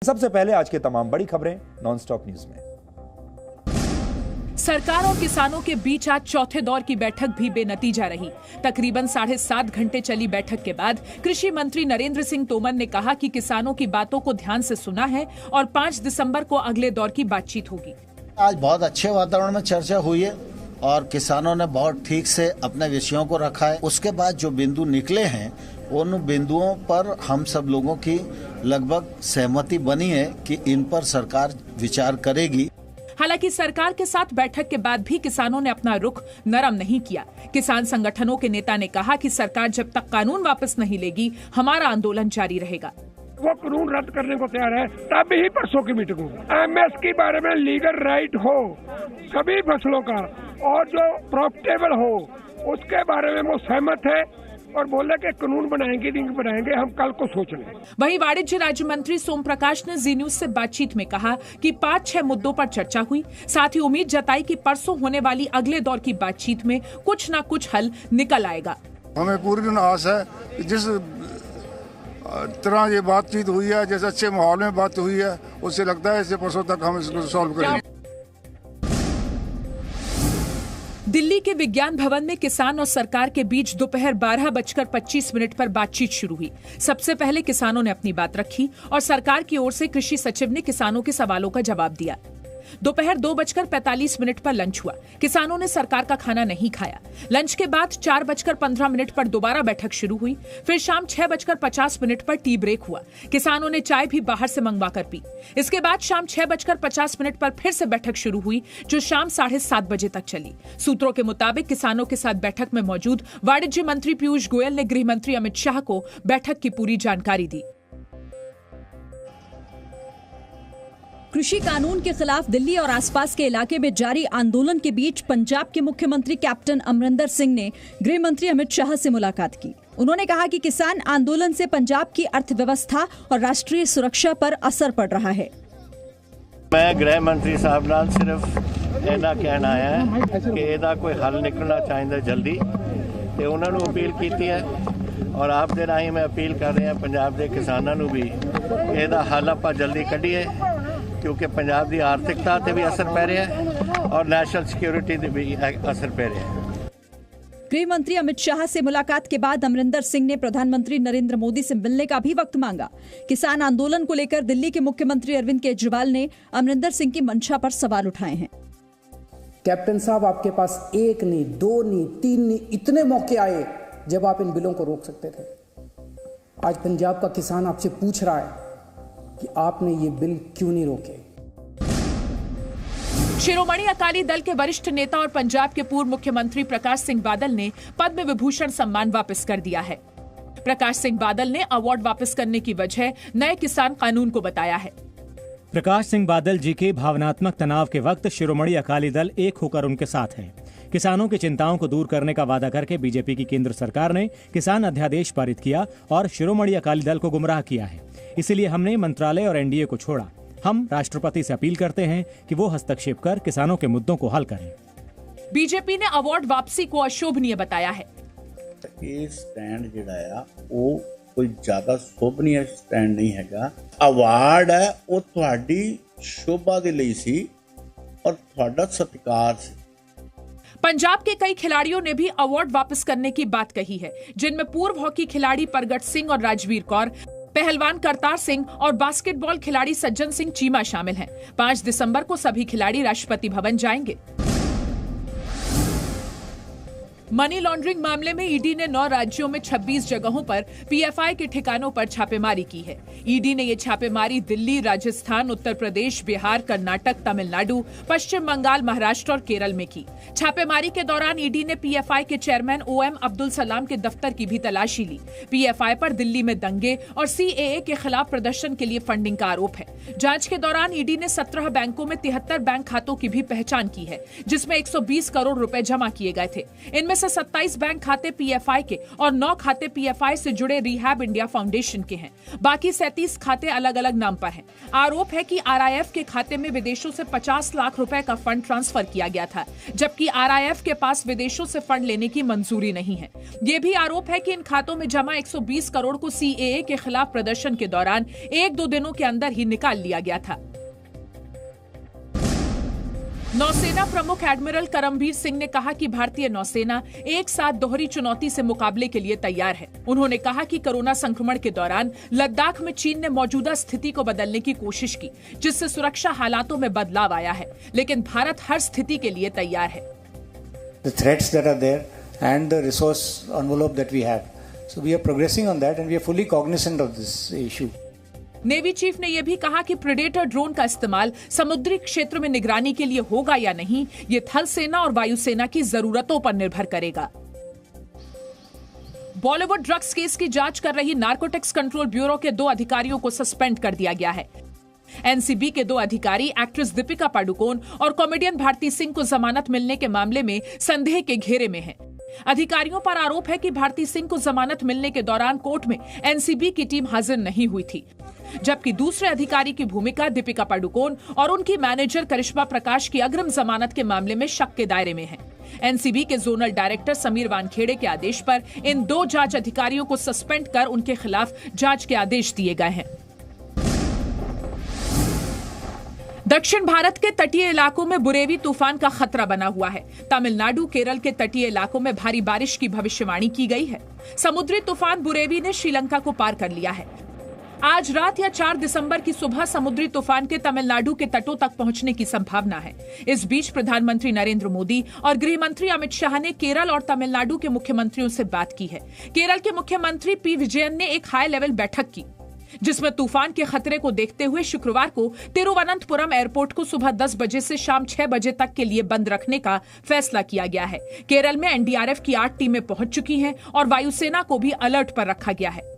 सबसे पहले आज के तमाम बड़ी खबरें नॉनस्टॉप न्यूज में। सरकार और किसानों के बीच आज चौथे दौर की बैठक भी बेनतीजा रही। तकरीबन 7.5 घंटे चली बैठक के बाद कृषि मंत्री नरेंद्र सिंह तोमर ने कहा कि किसानों की बातों को ध्यान से सुना है और 5 दिसंबर को अगले दौर की बातचीत होगी। आज बहुत अच्छे वातावरण में चर्चा हुई है और किसानों ने बहुत ठीक से अपने विषयों को रखा है। उसके बाद जो बिंदु निकले हैं उन बिंदुओं पर हम सब लोगों की लगभग सहमति बनी है कि इन पर सरकार विचार करेगी। हालांकि सरकार के साथ बैठक के बाद भी किसानों ने अपना रुख नरम नहीं किया। किसान संगठनों के नेता ने कहा कि सरकार जब तक कानून वापस नहीं लेगी, हमारा आंदोलन जारी रहेगा। वो कानून रद्द करने को तैयार है, तब ही परसों की मीटिंग होगी। एमएस के बारे में लीगल राइट हो सभी फसलों का और जो प्रॉफिटेबल हो उसके बारे में वो सहमत है और बोले कि कानून बनाएंगे नहीं बनाएंगे, हम कल को सोच लें। वहीं वाणिज्य राज्य मंत्री सोम प्रकाश ने जी न्यूज से बातचीत में कहा कि 5-6 मुद्दों पर चर्चा हुई। साथ ही उम्मीद जताई कि परसों होने वाली अगले दौर की बातचीत में कुछ न कुछ हल निकल आएगा। हमें पूरी आस है कि जिस तरह ये बातचीत हुई है, जिस अच्छे माहौल में बात हुई है, उससे लगता है इससे परसों तक हम इसको सॉल्व करेंगे। दिल्ली के विज्ञान भवन में किसान और सरकार के बीच दोपहर 12:25 पर बातचीत शुरू हुई। सबसे पहले किसानों ने अपनी बात रखी और सरकार की ओर से कृषि सचिव ने किसानों के सवालों का जवाब दिया। दोपहर 2:45 पर लंच हुआ। किसानों ने सरकार का खाना नहीं खाया। लंच के बाद 4:15 पर दोबारा बैठक शुरू हुई। फिर शाम 6:50 पर टी ब्रेक हुआ। किसानों ने चाय भी बाहर से मंगवाकर पी। इसके बाद शाम 6:50 पर फिर से बैठक शुरू हुई, जो शाम 7:30 बजे तक चली। सूत्रों के मुताबिक किसानों के साथ बैठक में मौजूद वाणिज्य मंत्री पीयूष गोयल ने गृह मंत्री अमित शाह को बैठक की पूरी जानकारी दी। कृषि कानून के खिलाफ दिल्ली और आसपास के इलाके में जारी आंदोलन के बीच पंजाब के मुख्यमंत्री कैप्टन अमरिंदर सिंह ने गृह मंत्री अमित शाह से मुलाकात की। उन्होंने कहा कि किसान आंदोलन से पंजाब की अर्थव्यवस्था और राष्ट्रीय सुरक्षा पर असर पड़ रहा है। मैं गृह मंत्री साहब नाल सिर्फ इन्ना कहना है कि ਇਹਦਾ कोई हल निकलना चाहिए जल्दी ਤੇ ਉਹਨਾਂ ਨੂੰ अपील की है और आप दे राਹੀਂ मैं अपील कर रहे हैं पंजाब के किसानों ਨੂੰ भी ਇਹਦਾ हल ਆਪਾਂ जल्दी ਕੱਢੀਏ क्योंकि पंजाब की आर्थिकता से भी असर पै रहा है और नेशनल सिक्योरिटी से भी असर पै रहा है। गृह मंत्री अमित शाह से मुलाकात के बाद अमरिंदर सिंह ने प्रधानमंत्री नरेंद्र मोदी से मिलने का भी वक्त मांगा। किसान आंदोलन को लेकर दिल्ली के मुख्यमंत्री अरविंद केजरीवाल ने अमरिंदर सिंह की मंशा पर सवाल उठाए हैं। कैप्टन साहब, आपके पास 1 नहीं, 2 नहीं, 3 नहीं, इतने मौके आए जब आप इन बिलों को रोक सकते थे। आज पंजाब का किसान आपसे पूछ रहा है कि आपने ये बिल क्यों नहीं रोके। शिरोमणि अकाली दल के वरिष्ठ नेता और पंजाब के पूर्व मुख्यमंत्री प्रकाश सिंह बादल ने पद्म विभूषण सम्मान वापस कर दिया है। प्रकाश सिंह बादल ने अवार्ड वापस करने की वजह नए किसान कानून को बताया है। प्रकाश सिंह बादल जी के भावनात्मक तनाव के वक्त शिरोमणि अकाली दल एक होकर उनके साथ है। किसानों की चिंताओं को दूर करने का वादा करके बीजेपी की केंद्र सरकार ने किसान अध्यादेश पारित किया और शिरोमणि अकाली दल को गुमराह किया है। इसलिए हमने मंत्रालय और एनडीए को छोड़ा। हम राष्ट्रपति से अपील करते हैं कि वो हस्तक्षेप कर किसानों के मुद्दों को हल करें। बीजेपी ने अवार्ड वापसी को अशोभनीय बताया है। ये स्टैंड जिहड़ा वो कोई ज्यादा शोभनीय स्टैंड नहीं हैगा। अवार्ड है वो तुहाडी शोभा दे लई सी और तुहाडा सत्कार सी। पंजाब के कई खिलाड़ियों ने भी अवार्ड वापस करने की बात कही है, जिनमें पूर्व हॉकी खिलाड़ी परगट सिंह और राजवीर कौर, पहलवान करतार सिंह और बास्केटबॉल खिलाड़ी सज्जन सिंह चीमा शामिल हैं। 5 दिसंबर को सभी खिलाड़ी राष्ट्रपति भवन जाएंगे। मनी लॉन्ड्रिंग मामले में ईडी ने 9 राज्यों में 26 जगहों पर पीएफआई के ठिकानों पर छापेमारी की है। ईडी ने ये छापेमारी दिल्ली, राजस्थान, उत्तर प्रदेश, बिहार, कर्नाटक, तमिलनाडु, पश्चिम बंगाल, महाराष्ट्र और केरल में की। छापेमारी के दौरान ईडी ने पीएफआई के चेयरमैन ओएम अब्दुल सलाम के दफ्तर की भी तलाशी ली। पीएफआई पर दिल्ली में दंगे और सीएए के खिलाफ प्रदर्शन के लिए फंडिंग का आरोप है। जांच के दौरान ईडी ने 17 बैंकों में 73 बैंक खातों की भी पहचान की है, जिसमें 120 करोड़ रुपए जमा किए गए थे। इनमें से 27 बैंक खाते पीएफआई के और 9 खाते पीएफआई से जुड़े रिहैब इंडिया फाउंडेशन के हैं। बाकी 37 खाते अलग अलग नाम पर हैं। आरोप है कि आरआईएफ के खाते में विदेशों से 50 लाख रुपए का फंड ट्रांसफर किया गया था, जबकि आरआईएफ के पास विदेशों से फंड लेने की मंजूरी नहीं है। ये भी आरोप है कि इन खातों में जमा 120 करोड़ को सीएए के खिलाफ प्रदर्शन के दौरान 1-2 दिनों के अंदर ही निकाल लिया गया था। नौसेना प्रमुख एडमिरल करमबीर सिंह ने कहा कि भारतीय नौसेना एक साथ दोहरी चुनौती से मुकाबले के लिए तैयार है। उन्होंने कहा कि कोरोना संक्रमण के दौरान लद्दाख में चीन ने मौजूदा स्थिति को बदलने की कोशिश की, जिससे सुरक्षा हालातों में बदलाव आया है, लेकिन भारत हर स्थिति के लिए तैयार है। The threats that are there and the resource envelope that we have, so we are progressing on that and we are fully cognizant of this issue. Navy chief ने यह भी कहा कि प्रेडेटर ड्रोन का इस्तेमाल समुद्री क्षेत्र में निगरानी के लिए होगा या नहीं, ये थल सेना और वायुसेना की जरूरतों पर निर्भर करेगा। बॉलीवुड ड्रग्स केस की जांच कर रही नार्कोटिक्स कंट्रोल ब्यूरो के 2 अधिकारियों को सस्पेंड कर दिया गया है। एनसीबी के 2 अधिकारी एक्ट्रेस दीपिका पादुकोण और कॉमेडियन भारती सिंह को जमानत मिलने के मामले में संदेह के घेरे में हैं। अधिकारियों पर आरोप है कि भारती सिंह को जमानत मिलने के दौरान कोर्ट में एनसीबी की टीम हाजिर नहीं हुई थी, जबकि दूसरे अधिकारी की भूमिका दीपिका पादुकोण और उनकी मैनेजर करिश्मा प्रकाश की अग्रिम जमानत के मामले में शक के दायरे में है। एनसीबी के जोनल डायरेक्टर समीर वानखेड़े के आदेश पर इन 2 जांच अधिकारियों को सस्पेंड कर उनके खिलाफ जांच के आदेश दिए गए हैं। दक्षिण भारत के तटीय इलाकों में बुरेवी तूफान का खतरा बना हुआ है। तमिलनाडु, केरल के तटीय इलाकों में भारी बारिश की भविष्यवाणी की गई है। समुद्री तूफान बुरेवी ने श्रीलंका को पार कर लिया है। आज रात या 4 दिसंबर की सुबह समुद्री तूफान के तमिलनाडु के तटों तक पहुंचने की संभावना है। इस बीच प्रधानमंत्री नरेंद्र मोदी और गृह मंत्री अमित शाह ने केरल और तमिलनाडु के मुख्यमंत्रियों से बात की है। केरल के मुख्यमंत्री पी विजयन ने एक हाई लेवल बैठक की, जिसमें तूफान के खतरे को देखते हुए शुक्रवार को तिरुवनंतपुरम एयरपोर्ट को सुबह 10 बजे से शाम 6 बजे तक के लिए बंद रखने का फैसला किया गया है। केरल में एनडीआरएफ की 8 टीमें पहुंच चुकी हैं और वायुसेना को भी अलर्ट पर रखा गया है।